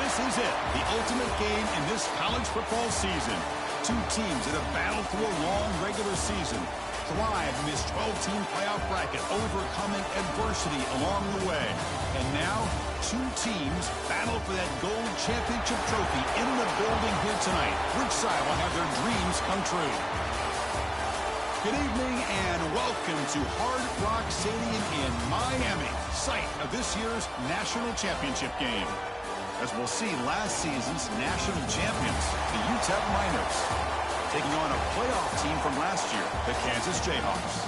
This is it, the ultimate game in this college football season. Two teams that have battled through a long regular season, thrived in this 12-team playoff bracket, overcoming adversity along the way. And now, two teams battle for that gold championship trophy in the building here tonight. Which side will have their dreams come true? Good evening and welcome to Hard Rock Stadium in Miami, site of this year's national championship game. As we'll see, last season's national champions, the UTEP Miners, taking on a playoff team from last year, the Kansas Jayhawks.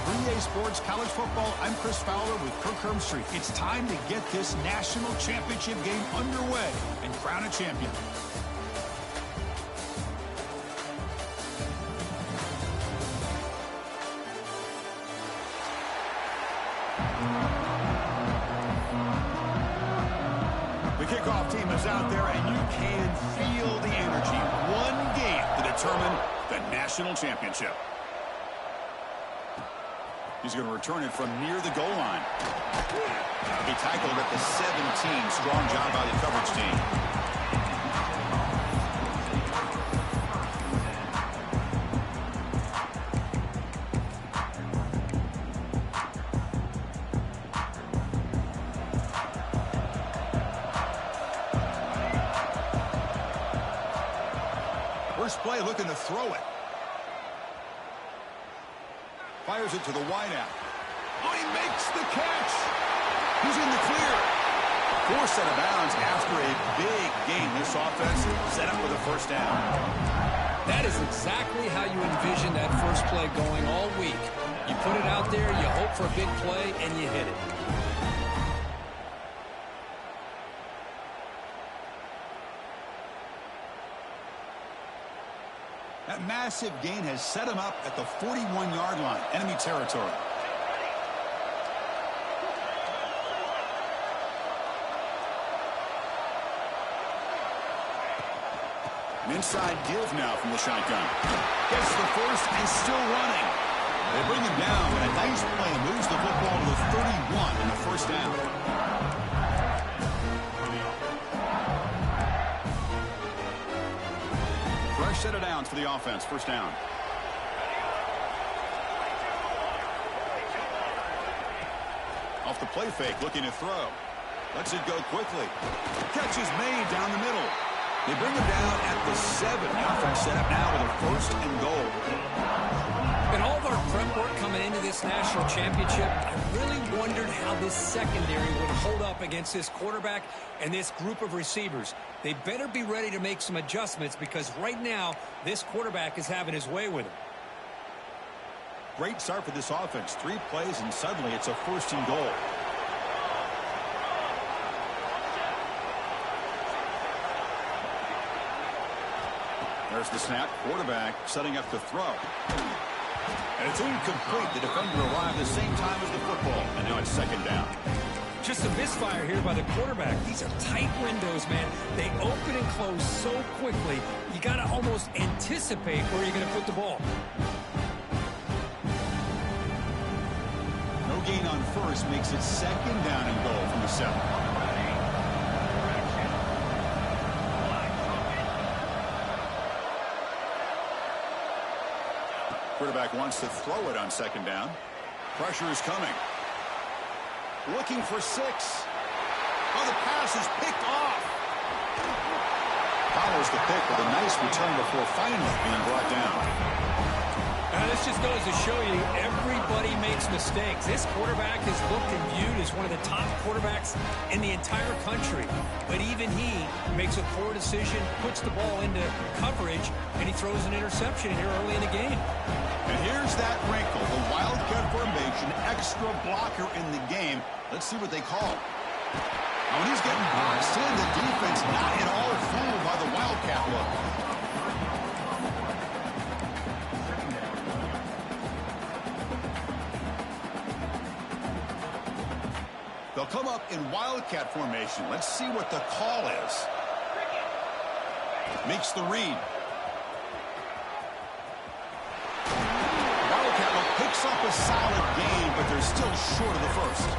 For EA Sports College Football, I'm Chris Fowler with Kirk Hermstreet. It's time to get this national championship game underway and crown a champion. Kickoff team is out there, and you can feel the energy. One game to determine the national championship. He's going to return it from near the goal line. He tackled at the 17. Strong job by the coverage team. First play, looking to throw it. Fires it to the wideout. Oh, he makes the catch. He's in the clear. Forced out of bounds after a big gain. This offense set up for the first down. That is exactly how you envision that first play going all week. You put it out there, you hope for a big play, and you hit it. That massive gain has set him up at the 41-yard line, enemy territory. An inside give now from the shotgun. Gets the first and still running. They bring him down, and a nice play moves the football to the 31 and a first down. Fresh set of downs for the offense. First down. Off the play fake, looking to throw. Lets it go quickly. Catch is made down the middle. They bring him down at the 7. The offense set up now with a first and goal. In all of our prep work coming into this national championship, I really wondered how this secondary would hold up against this quarterback and this group of receivers. They better be ready to make some adjustments because right now, this quarterback is having his way with him. Great start for this offense. 3 plays, and suddenly it's a first and goal. There's the snap. Quarterback setting up to throw. And it's incomplete. The defender arrived at the same time as the football. And now it's second down. Just a misfire here by the quarterback. These are tight windows, man. They open and close so quickly. You got to almost anticipate where you're going to put the ball. No gain on first makes it second down and goal from the 7. Quarterback wants to throw it on second down. Pressure is coming. Looking for 6. Oh, the pass is picked off. Follows the pick with a nice return before finally being brought down. This just goes to show you everybody makes mistakes. This quarterback is looked and viewed as one of the top quarterbacks in the entire country. But even he makes a poor decision, puts the ball into coverage, and he throws an interception here early in the game. And here's that wrinkle, the Wildcat formation, extra blocker in the game. Let's see what they call. Now, when he's getting boxed in, the defense not at all fooled by the Wildcat look. They'll come up in Wildcat formation. Let's see what the call is. Makes the read. Wildcat picks up a solid gain, but they're still short of the first.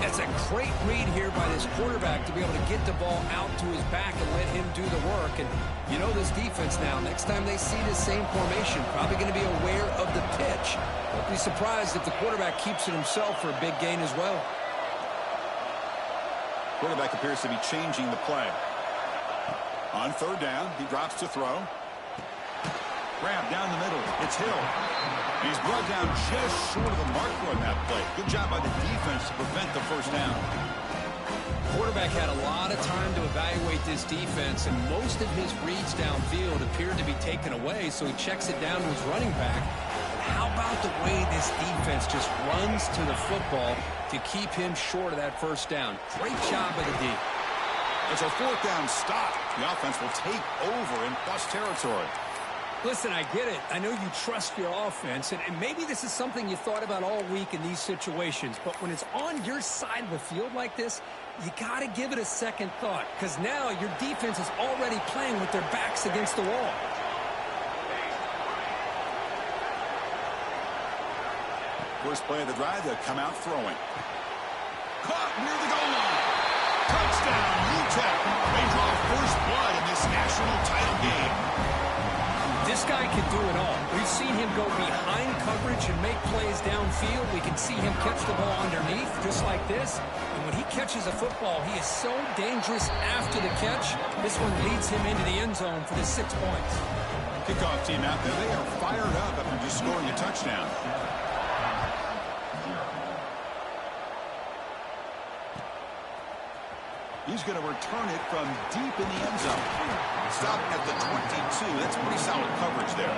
That's a great read here by this quarterback to be able to get the ball out to his back and let him do the work. And you know this defense now, next time they see the same formation, probably going to be aware of the pitch. Won't be surprised if the quarterback keeps it himself for a big gain as well. Quarterback appears to be changing the play. On third down, he drops to throw. Grab down the middle. It's Hill. He's brought down just short of the marker on that play. Good job by the defense to prevent the first down. Quarterback had a lot of time to evaluate this defense, and most of his reads downfield appeared to be taken away, so he checks it down to his running back. But how about the way this defense just runs to the football to keep him short of that first down? Great job by the D. It's a fourth down stop. The offense will take over in plus territory. Listen, I get it. I know you trust your offense, and maybe this is something you thought about all week in these situations, but when it's on your side of the field like this, you got to give it a second thought, because now your defense is already playing with their backs against the wall. First play of the drive, they'll come out throwing. Caught near the goal line. Touchdown, UTEP. They draw first blood in this national title game. This guy can do it all. We've seen him go behind coverage and make plays downfield. We can see him catch the ball underneath, just like this. And when he catches a football, he is so dangerous after the catch. This one leads him into the end zone for the 6 points. Kickoff team out there, they are fired up after just scoring a touchdown. He's going to return it from deep in the end zone. Stopping at the 22. That's pretty solid coverage there.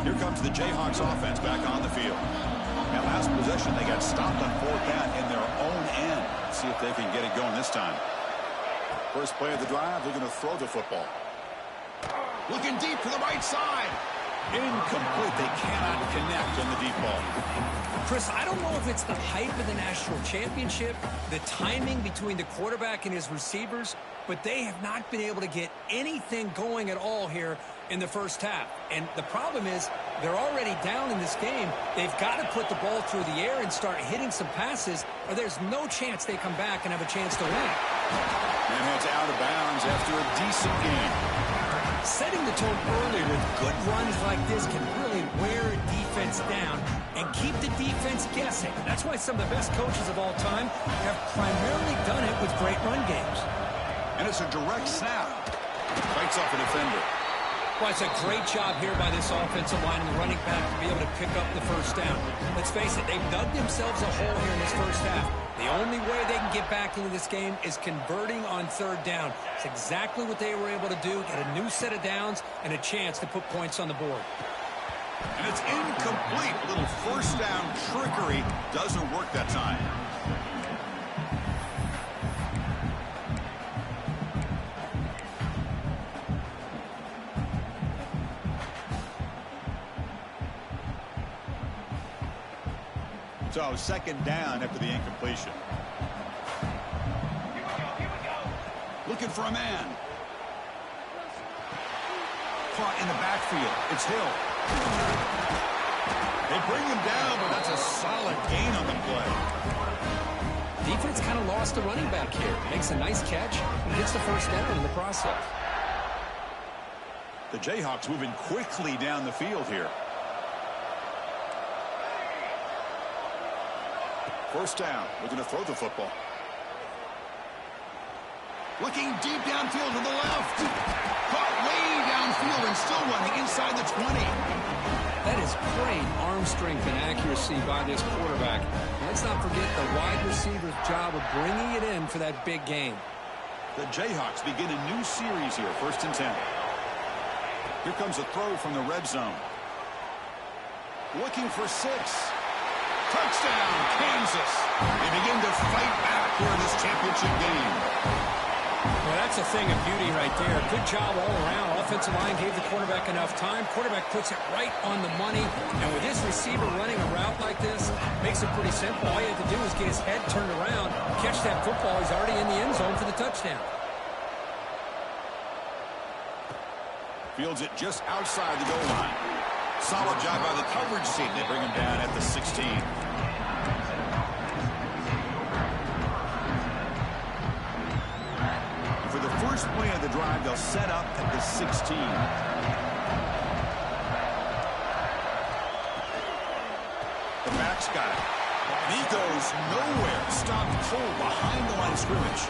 Here comes the Jayhawks offense back on the field. Now, last possession, they got stopped on fourth down in their own end. Let's see if they can get it going this time. First play of the drive, they're going to throw the football. Looking deep to the right side. Incomplete. They cannot connect on the deep ball. Chris, I don't know if it's the hype of the national championship, the timing between the quarterback and his receivers, but they have not been able to get anything going at all here in the first half. And the problem is they're already down in this game. They've got to put the ball through the air and start hitting some passes, or there's no chance they come back and have a chance to win. And heads out of bounds after a decent game. Setting the tone early with good runs like this can really wear a defense down and keep the defense guessing. That's why some of the best coaches of all time have primarily done it with great run games. And it's a direct snap. Fights off a defender. Well, it's a great job here by this offensive line and the running back to be able to pick up the first down. Let's face it, they've dug themselves a hole here in this first half. The only way they can get back into this game is converting on third down. It's exactly what they were able to do, get a new set of downs and a chance to put points on the board. And it's incomplete. A little first down trickery doesn't work that time. So second down after the incompletion. Looking for a man. Caught in the backfield. It's Hill. They bring him down, but that's a solid gain on the play. Defense kind of lost the running back here. Makes a nice catch and gets the first down in the process. The Jayhawks moving quickly down the field here. First down. We're going to throw the football. Looking deep downfield to the left. Caught way downfield and still running inside the 20. That is great arm strength and accuracy by this quarterback. Let's not forget the wide receiver's job of bringing it in for that big game. The Jayhawks begin a new series here. 1st and 10. Here comes a throw from the red zone. Looking for 6. Touchdown, Kansas. They begin to fight back here in this championship game. Well, that's a thing of beauty right there. Good job all around. Offensive line gave the quarterback enough time. Quarterback puts it right on the money. And with this receiver running a route like this, makes it pretty simple. All you have to do is get his head turned around, catch that football. He's already in the end zone for the touchdown. Fields it just outside the goal line. Solid job by the coverage team. They bring him down at the 16. For the first play of the drive, they'll set up at the 16. The back's got it. And he goes nowhere. Stopped cold behind the line of scrimmage.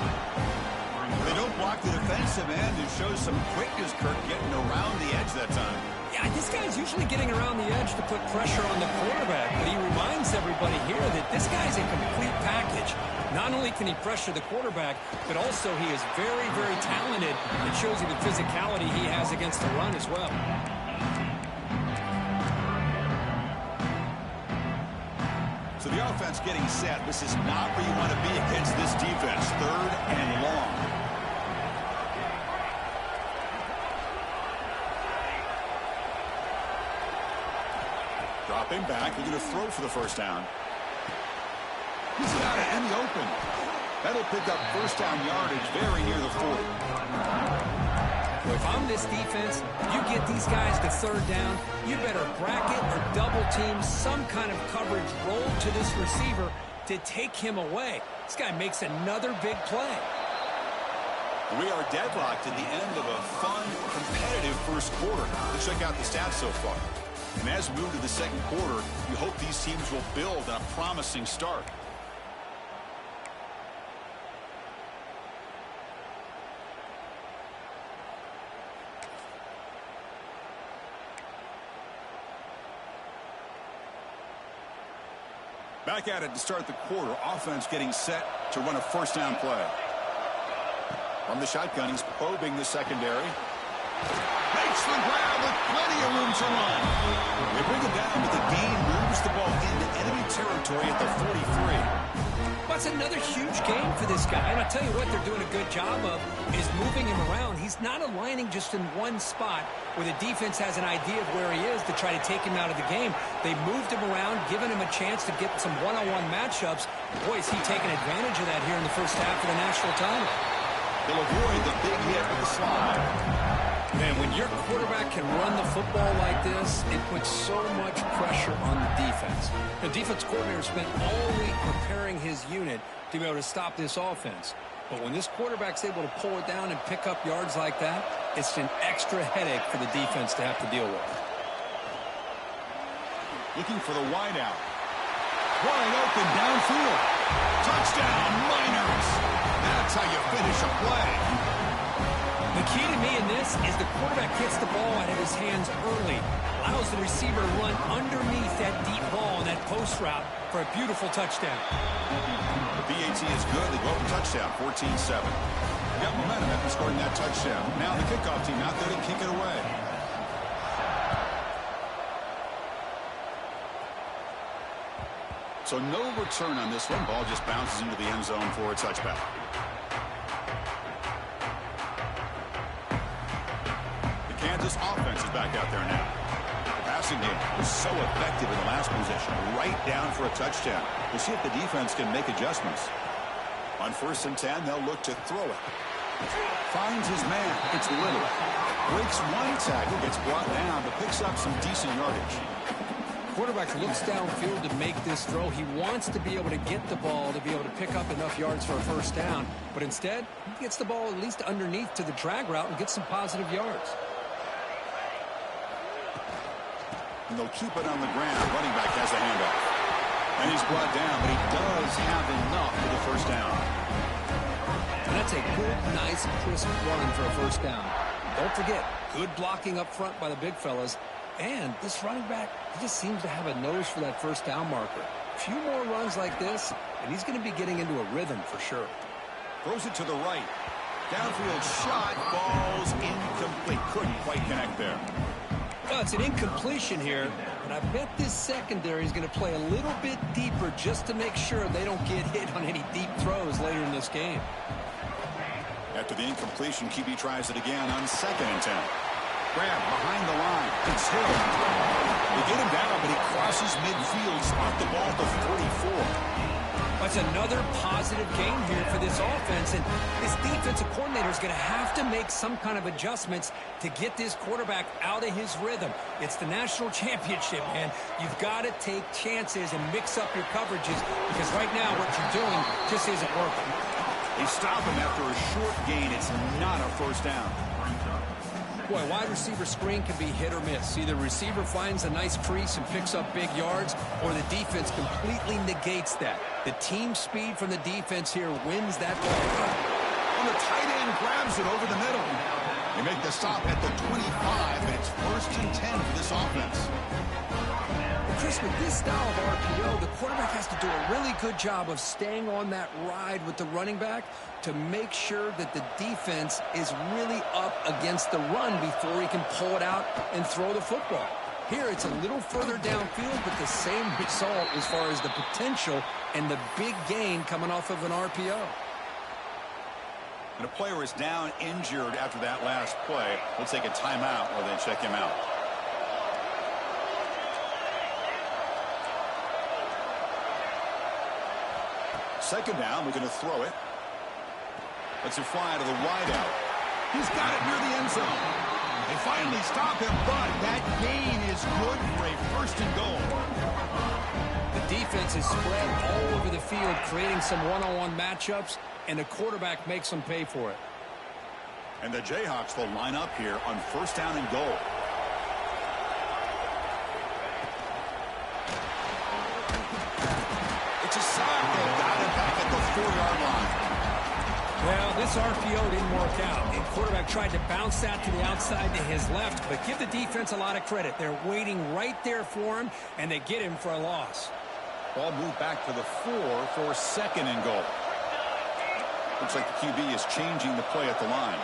They don't block the defensive end. It shows some quickness, Kirk, getting around the edge that time. Yeah, this guy's usually getting around the edge to put pressure on the quarterback, but he reminds everybody here that this guy's a complete package. Not only can he pressure the quarterback, but also he is very, very talented. It shows you the physicality he has against the run as well. So the offense getting set. This is not where you want to be against this defense. 3rd and long. Dropping back. They're going to throw for the first down. He's got it in the open. That'll pick up first down yardage very near the 40. Well, if I'm this defense, you get these guys to 3rd down, you better bracket or double team some kind of coverage roll to this receiver to take him away. This guy makes another big play. We are deadlocked at the end of a fun, competitive first quarter. Let's check out the stats so far. And as we move to the second quarter, you hope these teams will build on a promising start. Back at it to start the quarter. Offense getting set to run a first down play. From the shotgun, he's probing the secondary. Makes the grab with plenty of room to run. They bring it down, but the gain moves the ball into enemy territory at the 43. That's another huge game for this guy. And I'll tell you what they're doing a good job of is moving him around. He's not aligning just in one spot where the defense has an idea of where he is to try to take him out of the game. They moved him around, giving him a chance to get some one-on-one matchups. Boy, is he taking advantage of that here in the first half of the national title. They'll avoid the big hit with the slide. Man, when your quarterback can run the football like this, it puts so much pressure on the defense. The defense coordinator spent all week preparing his unit to be able to stop this offense. But when this quarterback's able to pull it down and pick up yards like that, it's an extra headache for the defense to have to deal with. Looking for the wideout. Wide open downfield. Touchdown, Miners. That's how you finish a play. The key to me in this is the quarterback gets the ball out of his hands early, allows the receiver to run underneath that deep ball and that post route for a beautiful touchdown. The BAT is good. They go up and touchdown, 14-7. They got momentum after scoring that touchdown. Now the kickoff team out there to kick it away. So no return on this one. Ball just bounces into the end zone for a touchback. Kansas offense is back out there now. The passing game was so effective in the last possession, right down for a touchdown. We'll see if the defense can make adjustments. On 1st and 10, they'll look to throw it. Finds his man. It's Little. Breaks one tackle, gets brought down, but picks up some decent yardage. Quarterback looks downfield to make this throw. He wants to be able to get the ball to be able to pick up enough yards for a first down. But instead, he gets the ball at least underneath to the drag route and gets some positive yards. And they'll keep it on the ground. Running back has the handoff. And he's brought down, but he does have enough for the first down. And that's a good, nice, crisp run for a first down. Don't forget, good blocking up front by the big fellas. And this running back, he just seems to have a nose for that first down marker. A few more runs like this, and he's going to be getting into a rhythm for sure. Throws it to the right. Downfield shot, falls incomplete. Couldn't quite connect there. Well, it's an incompletion here, and I bet this secondary is going to play a little bit deeper just to make sure they don't get hit on any deep throws later in this game. After the incompletion, QB tries it again on 2nd and 10. Grab behind the line. It's Hill. They get him down, but he crosses midfield, spot the ball at the 44. That's another positive game here for this offense, and this defensive coordinator is going to have to make some kind of adjustments to get this quarterback out of his rhythm. It's the national championship, man. You've got to take chances and mix up your coverages because right now what you're doing just isn't working. They stop him after a short gain. It's not a first down. Boy, wide receiver screen can be hit or miss. Either the receiver finds a nice crease and picks up big yards, or the defense completely negates that. The team speed from the defense here wins that ball. On the tight end, grabs it over the middle. They make the stop at the 25, and it's 1st and 10 for this offense. Chris, with this style of RPO, the quarterback has to do a really good job of staying on that ride with the running back to make sure that the defense is really up against the run before he can pull it out and throw the football. Here, it's a little further downfield, but the same result as far as the potential and the big gain coming off of an RPO. And a player is down injured after that last play. We'll take a timeout or then check him out. Second down, we're going to throw it. Lets it fly to the wideout. He's got it near the end zone. They finally stop him, but that gain is good for a 1st and goal. The defense is spread all over the field, creating some one-on-one matchups, and the quarterback makes them pay for it. And the Jayhawks will line up here on 1st down and goal. It's a sack. They got him back at the 4-yard line. Well, this RPO didn't work out. The quarterback tried to bounce that to the outside to his left, but give the defense a lot of credit. They're waiting right there for him, and they get him for a loss. Ball moved back to the 4 for 2nd and goal. Looks like the QB is changing the play at the line.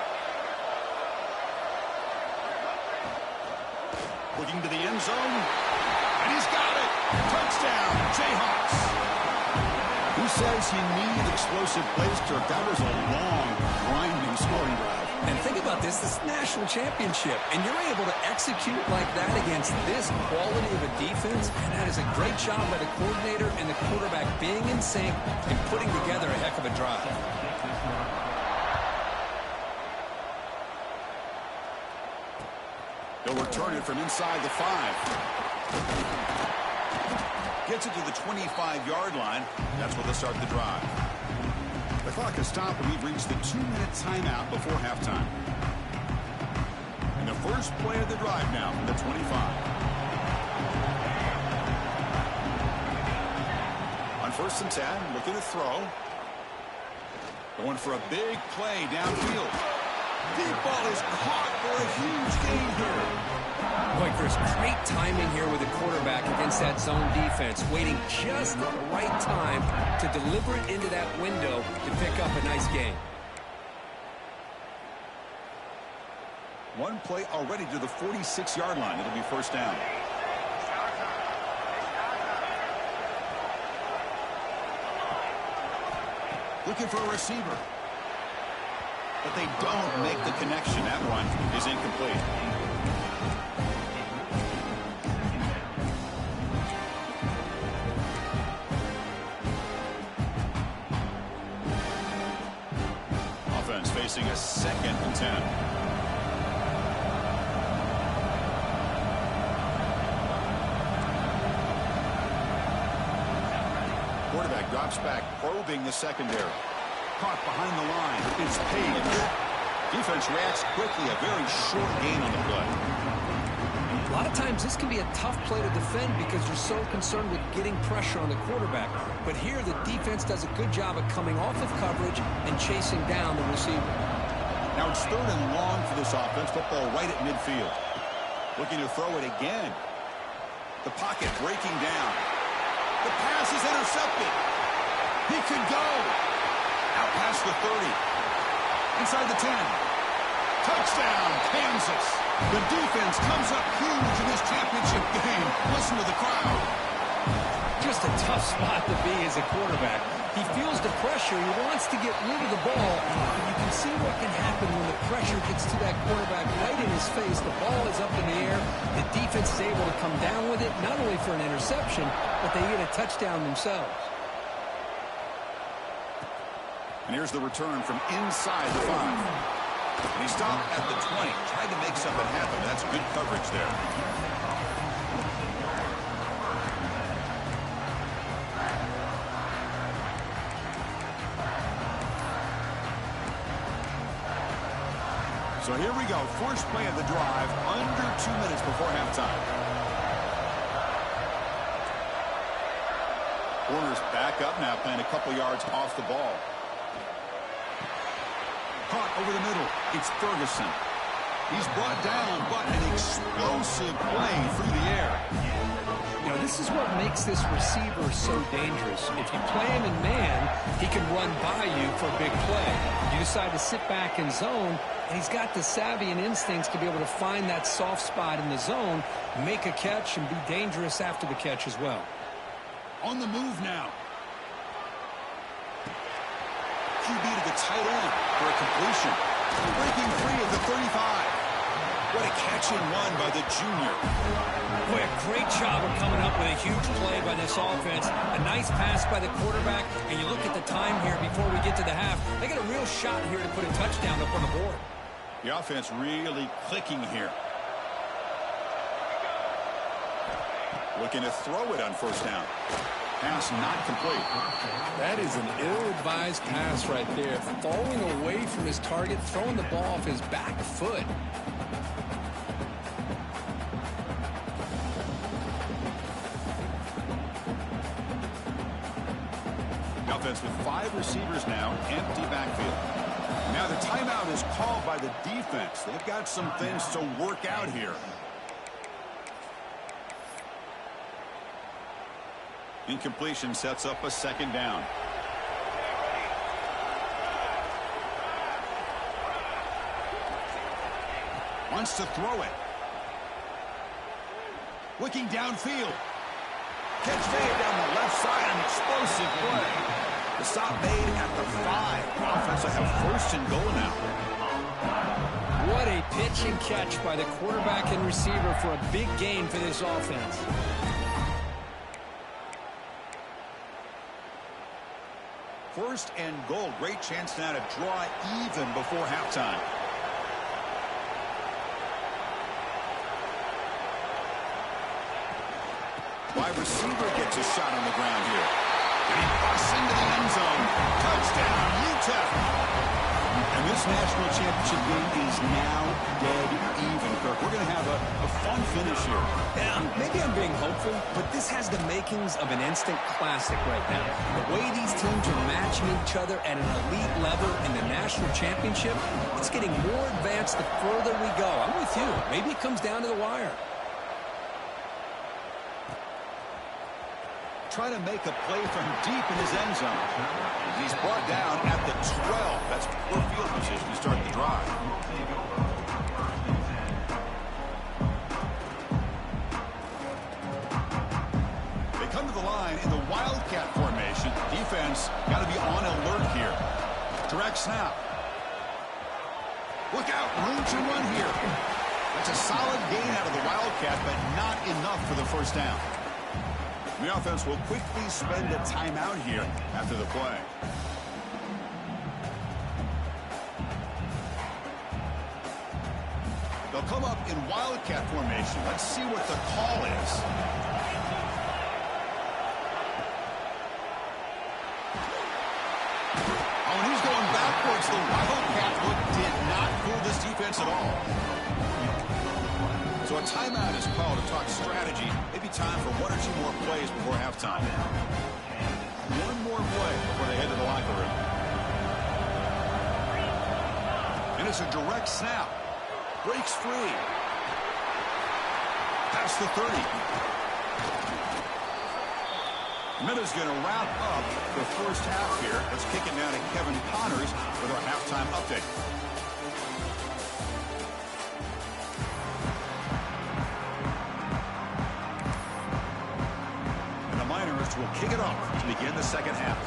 Looking to the end zone, and he's got it. Touchdown, Jayhawks. Who says he needed explosive plays, Kirk? That was a long, grinding scoring drive. And think about this is national championship, and you're able to execute like that against this quality of a defense, and that is a great job by the coordinator and the quarterback being in sync and putting together a heck of a drive. They'll return it from inside the 5. Gets it to the 25-yard line. That's where they'll start the drive. The clock has stopped, and we've reached the 2-minute timeout before halftime. And the first play of the drive now from the 25. On 1st and 10, looking to throw. Going for a big play downfield. Deep ball is caught for a huge gain here. Boy, Chris, great timing here with the quarterback against that zone defense, waiting just at the right time to deliver it into that window to pick up a nice gain. One play already to the 46-yard line. It'll be 1st down. Looking for a receiver. But they don't make the connection. That one is incomplete. Offense facing a 2nd and 10. Quarterback drops back, probing the secondary. Caught behind the line. It's paid. Defense reacts quickly. A very short gain on the play. A lot of times this can be a tough play to defend because you're so concerned with getting pressure on the quarterback. But here the defense does a good job of coming off of coverage and chasing down the receiver. Now it's 3rd and long for this offense. Football right at midfield. Looking to throw it again. The pocket breaking down. The pass is intercepted. He could go. Out past the 30. Inside the 10. Touchdown, Kansas. The defense comes up huge in this championship game. Listen to the crowd. Just a tough spot to be as a quarterback. He feels the pressure. He wants to get rid of the ball. But you can see what can happen when the pressure gets to that quarterback right in his face. The ball is up in the air. The defense is able to come down with it, not only for an interception, but they get a touchdown themselves. And here's the return from inside the 5. And he stopped at the 20. Tried to make something happen. That's good coverage there. So here we go. First play of the drive. Under 2 minutes before halftime. Corners back up now, playing a couple yards off the ball. Caught over the middle. It's Ferguson. He's brought down, but an explosive play through the air. You know, this is what makes this receiver so dangerous. If you play him in man, he can run by you for a big play. You decide to sit back in zone, and he's got the savvy and instincts to be able to find that soft spot in the zone, make a catch, and be dangerous after the catch as well. On the move now. QB to the tight end for a completion. Breaking free at the 35. What a catch and run by the junior. Boy, a great job of coming up with a huge play by this offense. A nice pass by the quarterback. And you look at the time here before we get to the half. They got a real shot here to put a touchdown up on the board. The offense really clicking here. Looking to throw it on first down. Pass not complete. That is an ill-advised pass right there. Falling away from his target, throwing the ball off his back foot. The offense with 5 receivers now, empty backfield. Now the timeout is called by the defense. They've got some things to work out here. Incompletion sets up a second down. Wants to throw it. Looking downfield. Catch made down the left side, an explosive play. The stop made at the 5. The offense will have first and goal now. What a pitch and catch by the quarterback and receiver for a big gain for this offense. First and goal. Great chance now to draw even before halftime. Wide receiver gets a shot on the ground here. And he busts into the end zone. Touchdown, Utah. And this national championship game is now dead even, Kirk. We're going to have a fun finish here. Yeah, maybe I'm being hopeful, but this has the makings of an instant classic right now. The way these teams are matching each other at an elite level in the national championship, it's getting more advanced the further we go. I'm with you. Maybe it comes down to the wire. Trying to make a play from deep in his end zone. He's brought down at the 12. That's poor field position to start the drive. They come to the line in the Wildcat formation. Defense got to be on alert here. Direct snap. Look out, room to run here. That's a solid gain out of the Wildcat, but not enough for the first down. The offense will quickly spend a timeout here after the play. They'll come up in Wildcat formation. Let's see what the call is. Oh, and he's going backwards. The Wildcat look did not fool this defense at all. So a timeout is called to talk strategy. Maybe time for 1 or 2 more plays before halftime. One more play before they head to the locker room. And it's a direct snap. Breaks free. Past the 30. Minutes going to wrap up the first half here. Let's kick it down to Kevin Connors with our halftime update. Will kick it off to begin the second half.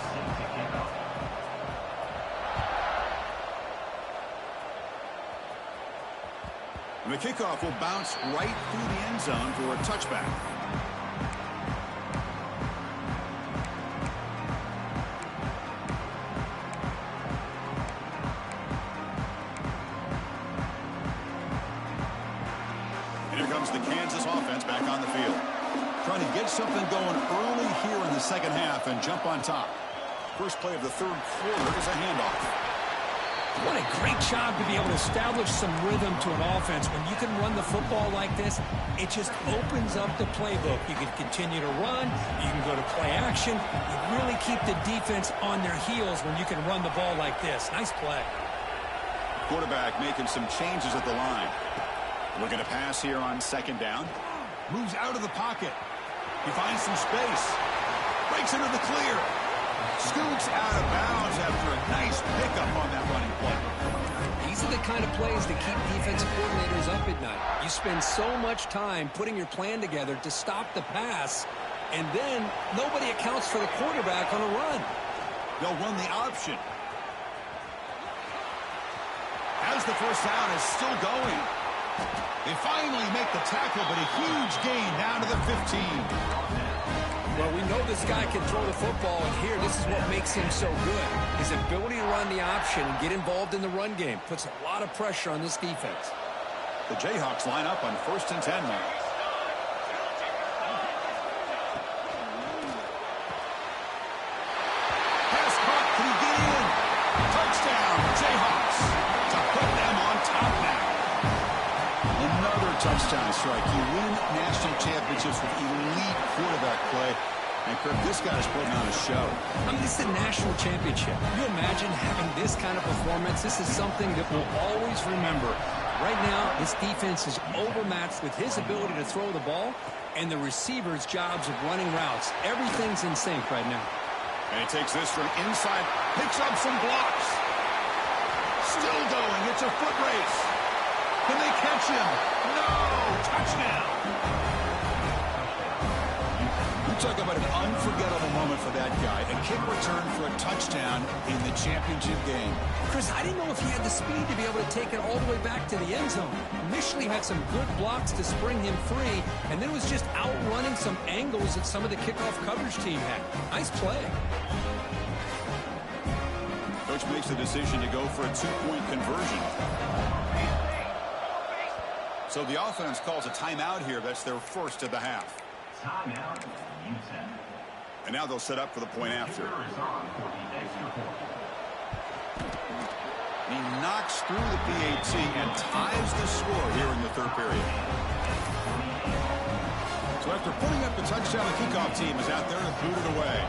And the kickoff will bounce right through the end zone for a touchback. sends this offense back on the field. Trying to get something going early here in the second half and jump on top. First play of the third quarter is a handoff. What a great job to be able to establish some rhythm to an offense. When you can run the football like this, it just opens up the playbook. You can continue to run. You can go to play action. You really keep the defense on their heels when you can run the ball like this. Nice play. Quarterback making some changes at the line. Looking to pass here on second down. Moves out of the pocket. He finds some space. Breaks into the clear. Scoots out of bounds after a nice pickup on that running play. These are the kind of plays that keep defensive coordinators up at night. You spend so much time putting your plan together to stop the pass, and then nobody accounts for the quarterback on a run. They'll run the option. As the first down is still going. They finally make the tackle, but a huge gain down to the 15. Well, we know this guy can throw the football, and here, this is what makes him so good. His ability to run the option and get involved in the run game puts a lot of pressure on this defense. The Jayhawks line up on 1st and 10 now. Pass caught. Can he get in? Touchdown, Jayhawks, to put them on top now. Another touchdown strike. You win national championships with elite quarterback play. And, Kirk, this guy's putting on a show. I mean, this is a national championship. Can you imagine having this kind of performance? This is something that we'll always remember. Right now, this defense is overmatched with his ability to throw the ball and the receivers' jobs of running routes. Everything's in sync right now. And he takes this from inside. Picks up some blocks. Still going. It's a foot race. Can they catch him? No! Touchdown! Talk about an unforgettable moment for that guy. A kick return for a touchdown in the championship game. Chris, I didn't know if he had the speed to be able to take it all the way back to the end zone. Initially had some good blocks to spring him free, and then was just outrunning some angles that some of the kickoff coverage team had. Nice play. Coach makes the decision to go for a two-point conversion. So the offense calls a timeout here. That's their first of the half. Timeout. And now they'll set up for the point after. He knocks through the PAT and ties the score here in the third period. So after putting up the touchdown, the kickoff team is out there to boot it away.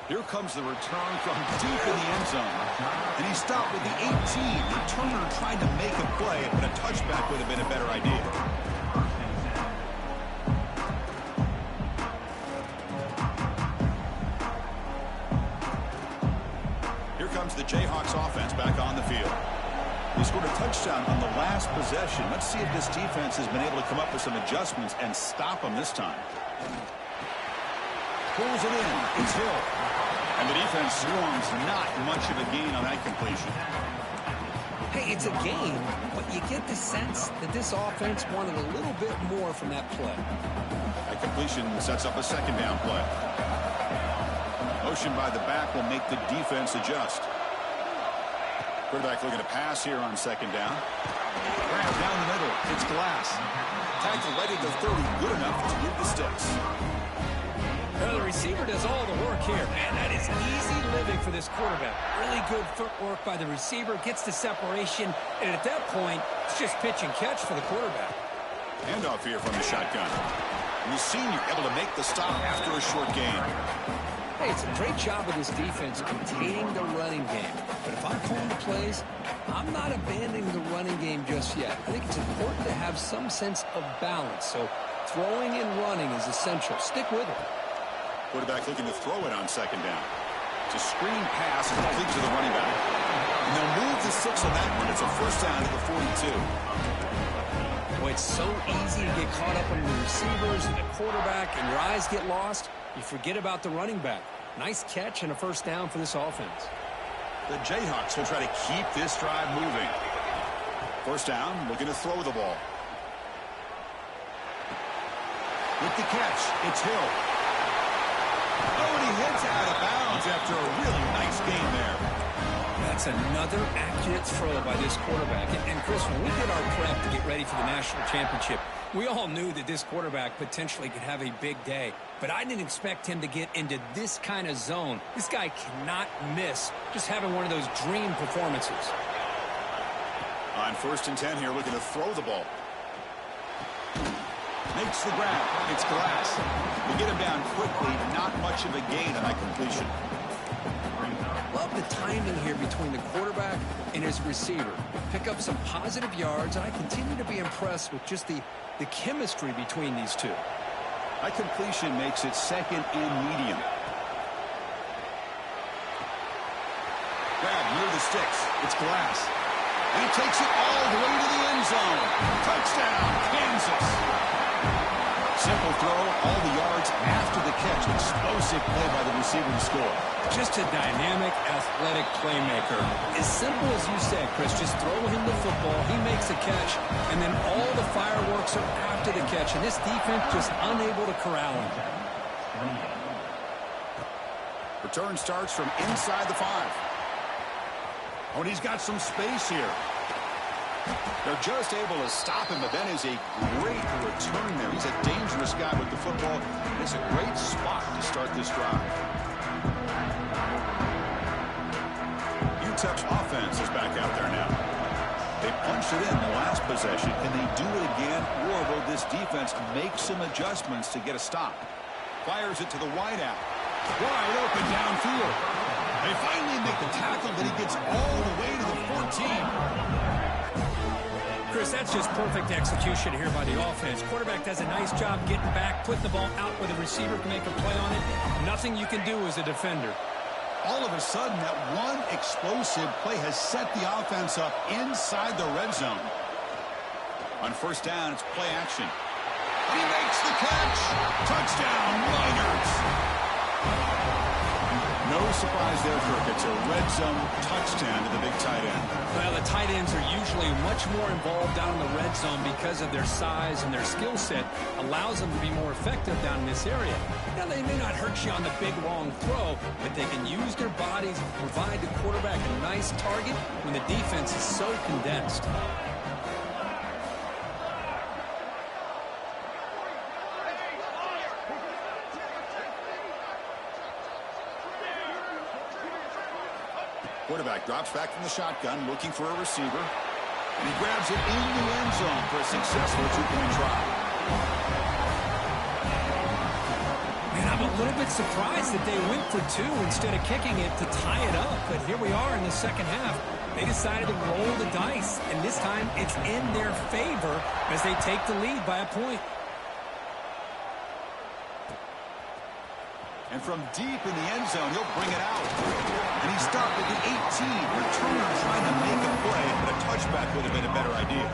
Here comes the return from deep in the end zone. And he stopped with the 18. The returner tried to make a play, but a touchback would have been a better idea. Here comes the Jayhawks offense back on the field. He scored a touchdown on the last possession. Let's see if this defense has been able to come up with some adjustments and stop them this time. Pulls it in. It's Hill. And the defense swarms. Not much of a gain on that completion. Hey, it's a gain, but you get the sense that this offense wanted a little bit more from that play. That completion sets up a second down play. Motion by the back will make the defense adjust. Quarterback looking to pass here on second down. Grab down the middle. It's Glass. Tackle right at the 30. Good enough to move the sticks. Well, the receiver does all the work here. Man, that is easy living for this quarterback. Really good footwork by the receiver. Gets the separation. And at that point, it's just pitch and catch for the quarterback. Handoff here from the shotgun. And the senior able to make the stop after a short gain. Hey, it's a great job of this defense containing the running game. But if I'm calling the plays, I'm not abandoning the running game just yet. I think it's important to have some sense of balance. So throwing and running is essential. Stick with it. Quarterback looking to throw it on second down. It's a screen pass and complete to the running back. And they'll move the 6 on that one. It's a first down at the 42. Boy, it's so easy to get caught up on the receivers and the quarterback, and your eyes get lost. You forget about the running back. Nice catch and a first down for this offense. The Jayhawks will try to keep this drive moving. First down, looking to throw the ball. With the catch, it's Hill. Oh, and he hits out of bounds after a really nice game there. That's another accurate throw by this quarterback. And Chris, when we did our prep to get ready for the national championship, we all knew that this quarterback potentially could have a big day. But I didn't expect him to get into this kind of zone. This guy cannot miss just having one of those dream performances. On 1st and 10 here, looking to throw the ball. Makes the grab. It's Glass. We get him down quickly. Not much of a gain on that completion. Love the timing here between the quarterback and his receiver. Pick up some positive yards, and I continue to be impressed with just the chemistry between these two. That completion makes it 2nd and medium. Grab near the sticks. It's Glass. And he takes it all the way to the end zone. Touchdown, Kansas. Simple throw, all the yards after the catch. Explosive play by the receiver to score. Just a dynamic, athletic playmaker. As simple as you said, Chris, just throw him the football, he makes a catch, and then all the fireworks are after the catch, and this defense just unable to corral him. Return starts from inside the 5. Oh, and he's got some space here. They're just able to stop him, but that is a great return there. He's a dangerous guy with the football. It's a great spot to start this drive. UTEP's offense is back out there now. They punched it in the last possession. Can they do it again, or will this defense make some adjustments to get a stop? Fires it to the wideout. Wide open downfield. They finally make the tackle, but he gets all the way to the 14. Chris, that's just perfect execution here by the offense. Quarterback does a nice job getting back, putting the ball out where the receiver can make a play on it. Nothing you can do as a defender. All of a sudden, that one explosive play has set the offense up inside the red zone. On 1st down, it's play action. He makes the catch. Touchdown, Miners. No surprise there, Kirk. It's a red zone touchdown to the big tight end. Well, the tight ends are usually much more involved down in the red zone because of their size and their skill set allows them to be more effective down in this area. Now, they may not hurt you on the big, long throw, but they can use their bodies to provide the quarterback a nice target when the defense is so condensed. Quarterback drops back from the shotgun, looking for a receiver. And he grabs it in the end zone for a successful 2-point try. Man, I'm a little bit surprised that they went for 2 instead of kicking it to tie it up. But here we are in the second half. They decided to roll the dice, and this time it's in their favor as they take the lead by a point. And from deep in the end zone, he'll bring it out. And he stopped at the 18. Returner trying to make a play, but a touchback would have been a better idea.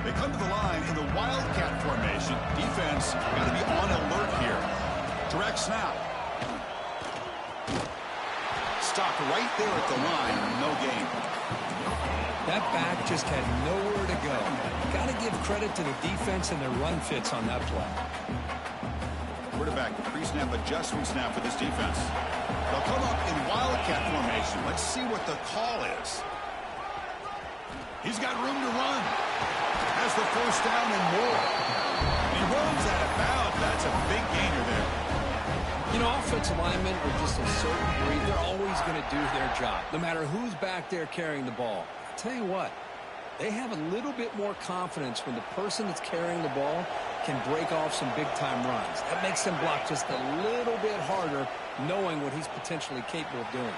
They come to the line in the Wildcat formation. Defense got to be on alert here. Direct snap. Stopped right there at the line. No gain. That back just had nowhere to go. Got to give credit to the defense and their run fits on that play. Quarterback pre-snap adjustments now for this defense. They'll come up in Wildcat formation. Let's see what the call is. He's got room to run. Has the 1st down and more. He runs out of bounds. That's a big gainer there. You know, offensive linemen are just a certain breed. They're always going to do their job, no matter who's back there carrying the ball. I'll tell you what, they have a little bit more confidence when the person that's carrying the ball can break off some big-time runs. That makes them block just a little bit harder, knowing what he's potentially capable of doing.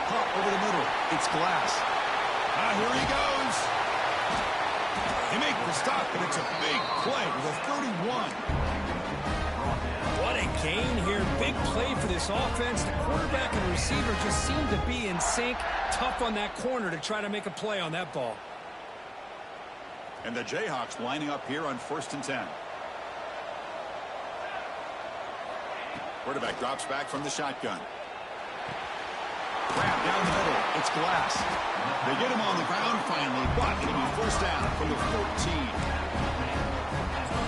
Pop over the middle. It's Glass. Here he goes. He makes the stop, and it's a big play with a 31. What a gain here. Big play for this offense. The quarterback and receiver just seem to be in sync. Tough on that corner to try to make a play on that ball. And the Jayhawks lining up here on 1st and 10. Quarterback drops back from the shotgun. Grab down the middle. It's Glass. They get him on the ground finally, but it'll be first down from the 14.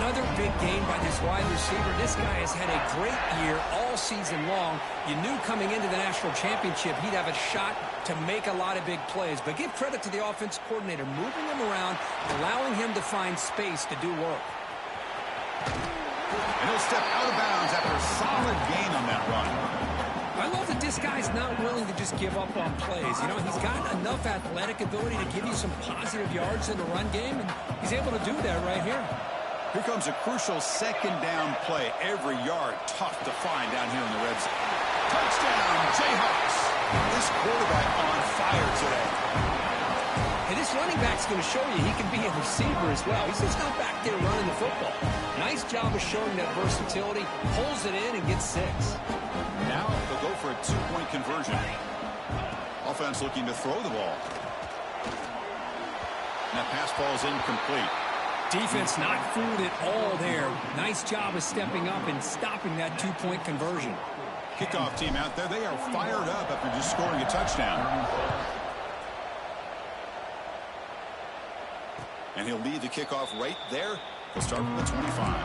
Another big game by this wide receiver. This guy has had a great year all season long. You knew coming into the national championship he'd have a shot to make a lot of big plays. But give credit to the offense coordinator, moving him around, allowing him to find space to do work. And he'll step out of bounds after a solid gain on that run. I love that this guy's not willing to just give up on plays. You know, he's got enough athletic ability to give you some positive yards in the run game, and he's able to do that right here. Here comes a crucial second down play. Every yard tough to find down here in the red zone. Touchdown, Jayhawks. This quarterback on fire today. And this running back's going to show you he can be a receiver as well. He's just not back there running the football. Nice job of showing that versatility. Pulls it in and gets 6. Now they'll go for a 2-point conversion. Offense looking to throw the ball. And that pass falls incomplete. Defense not fooled at all there. Nice job of stepping up and stopping that 2-point conversion. Kickoff team out there, they are fired up after just scoring a touchdown. And he'll lead the kickoff right there. He'll start from the 25.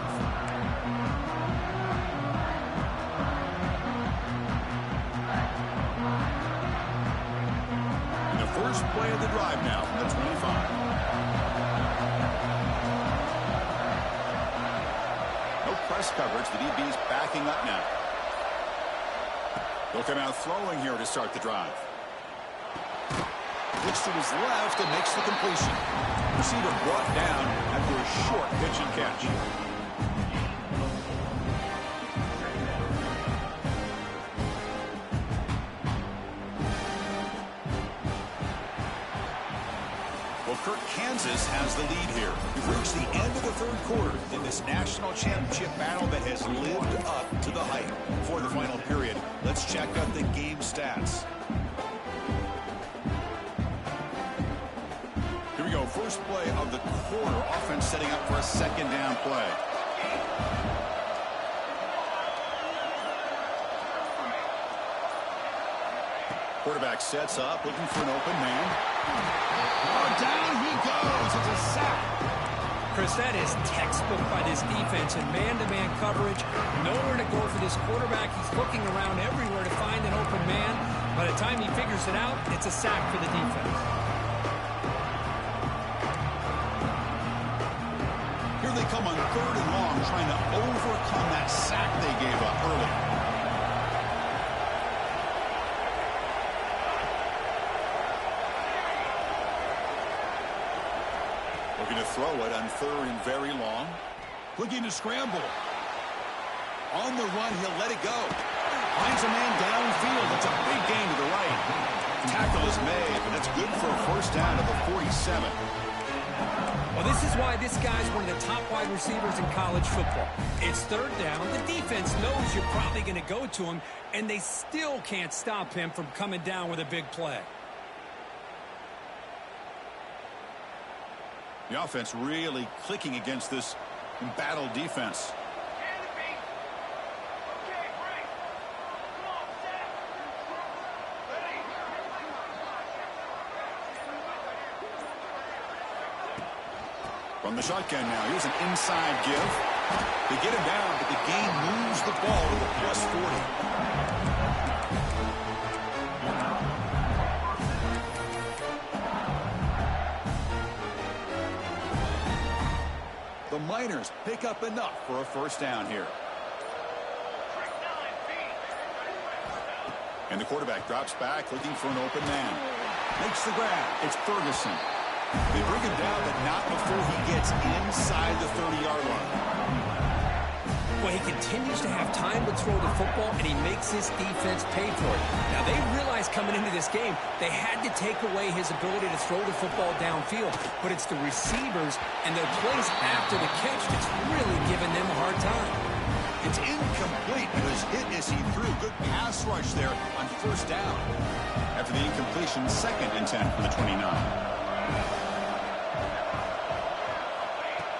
First play of the drive now from the 25. No press coverage. The DB's backing up now. They'll come out throwing here to start the drive. Looks to his left and makes the completion. Receiver brought down after a short pitch and catch. Kansas has the lead here. We've reached the end of the third quarter in this national championship battle that has lived up to the hype. For the final period, let's check out the game stats. Here we go. First play of the quarter. Offense setting up for a second down play. Quarterback sets up, looking for an open man. Oh, down he goes. It's a sack. Chris, that is textbook by this defense in man-to-man coverage. Nowhere to go for this quarterback. He's looking around everywhere to find an open man. By the time he figures it out, it's a sack for the defense. Here they come on 3rd and long, trying to overcome that sack they gave up early. Looking to throw it on 3rd and very long. Looking to scramble. On the run, he'll let it go. Finds a man downfield. It's a big gain to the right. Tackle is made, but that's good for a first down to the 47. Well, this is why this guy's one of the top wide receivers in college football. It's 3rd down. The defense knows you're probably going to go to him, and they still can't stop him from coming down with a big play. The offense really clicking against this embattled defense. From the shotgun now, here's an inside give. They get him down, but the gain moves the ball to the plus 40. The Miners pick up enough for a first down here. And the quarterback drops back, looking for an open man. Makes the grab. It's Ferguson. They bring him down, but not before he gets inside the 30-yard line. Well, he continues to have time to throw the football, and he makes his defense pay for it. Now, they realized coming into this game, they had to take away his ability to throw the football downfield, but it's the receivers and their plays after the catch that's really giving them a hard time. It's incomplete. It was hit as he threw. Good pass rush there on first down. After the incompletion, 2nd and 10 from the 29.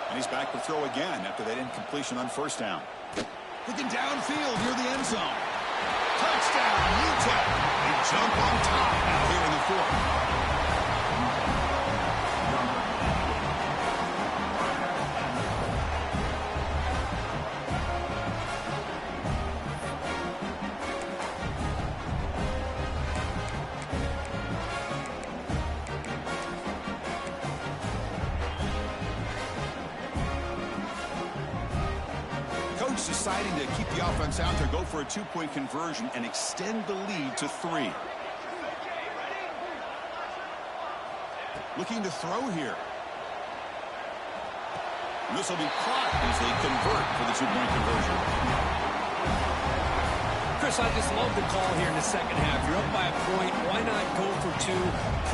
And he's back to throw again after that incompletion on first down. Looking downfield near the end zone. Touchdown, Utah. They jump on top now here in the fourth. Deciding to keep the offense out there, go for a two-point conversion and extend the lead to 3. Looking to throw here. And this will be caught as they convert for the two-point conversion. Chris, I just love the call here in the second half. You're up by a point. Why not go for 2?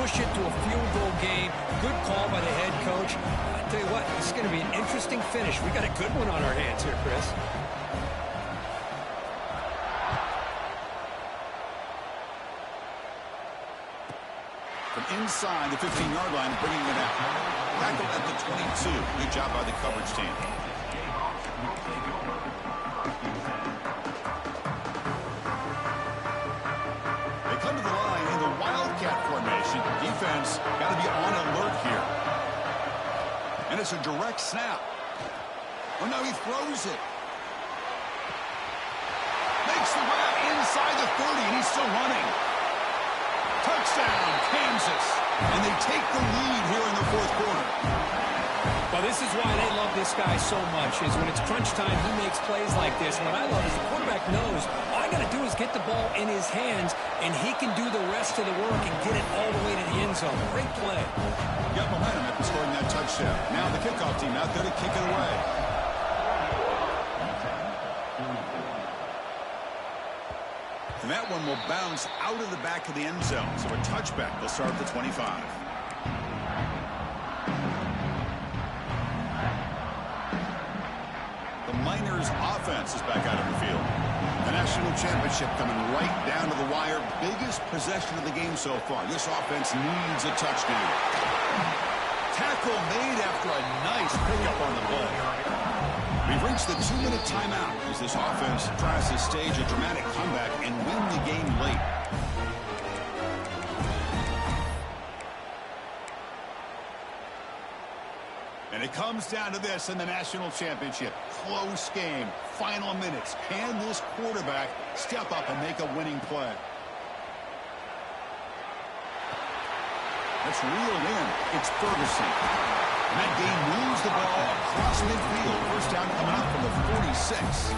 Push it to a field goal game. Good call by the head coach. I tell you what, this is going to be an interesting finish. We got a good one on our hands here, Chris. From inside the 15-yard line, bringing it out. Tackled at the 22. Good job by the coverage team. They come to the line in the Wildcat formation. Defense got to be on alert here. And it's a direct snap. Oh, no, he throws it. Makes the grab inside the 30, and he's still running. Touchdown, Kansas. And they take the lead here in the fourth quarter. Well, this is why they love this guy so much, is when it's crunch time, he makes plays like this. And what I love is the quarterback knows all I got to do is get the ball in his hands, and he can do the rest of the work and get it all the way to the end zone. Great play. Got momentum after scoring that touchdown. Now the kickoff team out there to kick it away. And that one will bounce out of the back of the end zone. So a touchback will start at the 25. The Miners offense is back out of the field. The national championship coming right down to the wire. Biggest possession of the game so far. This offense needs a touchdown. Tackle made after a nice pickup on the play. We've reached the 2-minute timeout as this offense tries to stage a dramatic comeback and win the game late. And it comes down to this in the national championship. Close game, final minutes. Can this quarterback step up and make a winning play? That's reeled in. It's Ferguson. And that game moves the ball across midfield. First down coming up from the 46.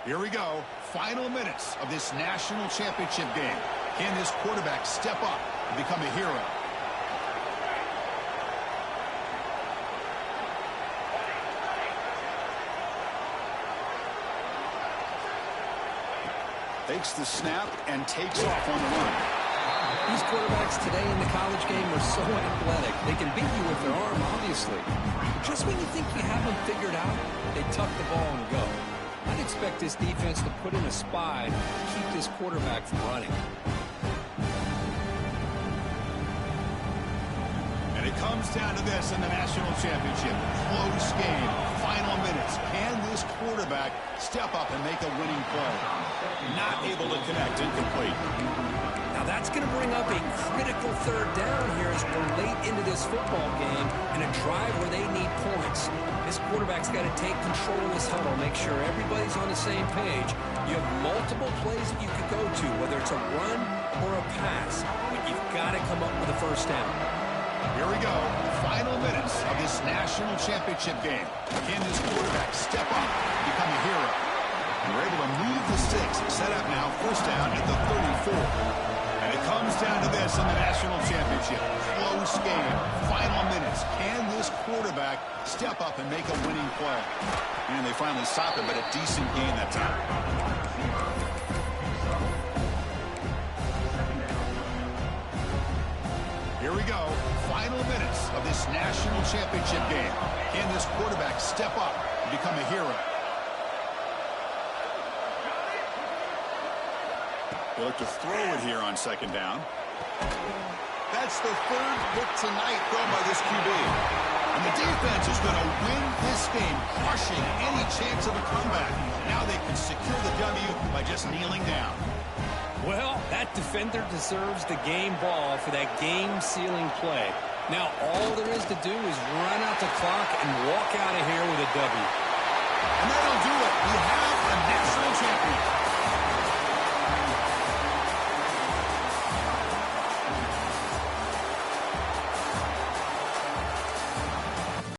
Here we go. Final minutes of this national championship game. Can this quarterback step up and become a hero? Takes the snap and takes off on the run. These quarterbacks today in the college game are so athletic. They can beat you with their arm, obviously. But just when you think you have them figured out, they tuck the ball and go. I'd expect this defense to put in a spy to keep this quarterback from running. And it comes down to this in the national championship. Close game, final minutes. Can this quarterback step up and make a winning play? Not able to connect, incomplete. Now that's going to bring up a critical third down here as we're late into this football game in a drive where they need points. This quarterback's got to take control of this huddle, make sure everybody's on the same page. You have multiple plays that you could go to, whether it's a run or a pass, but you've got to come up with a first down. Here we go. Final minutes of this national championship game. Can this quarterback step up and become a hero? And we're able to move the sticks. Set up now, first down at the 34. And it comes down to this in the national championship. Close game, final minutes. Can this quarterback step up and make a winning play? And they finally stop it, but a decent gain that time. Here we go. Final minutes of this national championship game. Can this quarterback step up and become a hero? They look to throw it here on second down. That's the third pick tonight thrown by this QB. And the defense is going to win this game, crushing any chance of a comeback. Now they can secure the W by just kneeling down. Well, that defender deserves the game ball for that game-sealing play. Now, all there is to do is run out the clock and walk out of here with a W. And that'll do it. We have